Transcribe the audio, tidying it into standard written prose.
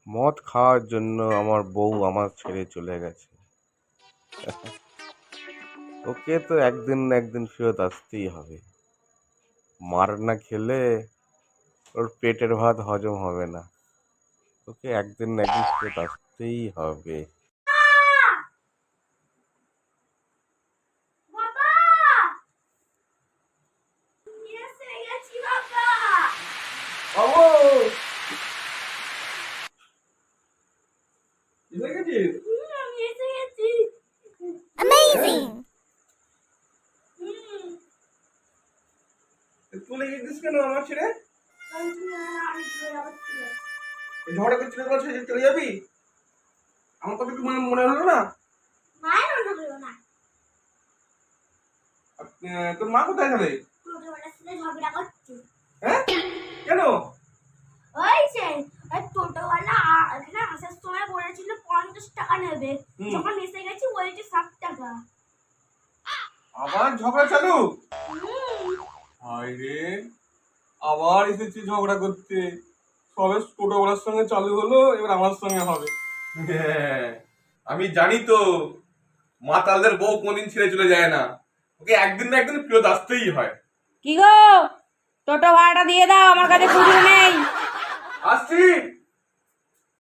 মদ খাওয়ার জন্য আমার বউ আমার ছেড়ে চলে গেছে। ওকে তো একদিন না একদিন ফেরত আসতেই হবে। মার না খেলে ওর পেটের ভাত হজম হবে না। ওকে একদিন না একদিন ফেরত আসতেই হবে। Amazing! তুলে গেছিস কেন আমার ছেড়ে? ঝগড়া করছিস তোমার ছেড়ে চলে যাবি? আমার কথা কি মনে হলো না? তোর মা কোথায় গেলে? হ্যাঁ কেন? ওই যে টোটোওয়ালা এখানে আসার সময় বলেছিল 50 টাকা নেবে, যখন এসে গেছি বলেছে 60 টাকা। আবার ঝগড়া চালু? হায় রে, আবার এসেছি ঝগড়া করতে। সবে ছোটবেলার সঙ্গে চালু হলো, এবার আমার সঙ্গে হবে। হ্যাঁ, আমি জানি তো মাতালদের বউ কোনদিন ছেড়ে চলে যায় না, ওকে একদিন না একদিন ফেরত আসতেই হয়। কি গো, টোটো ভাড়াটা দিয়ে দাও, আমার কাছে খুচরো নেই। আসছি।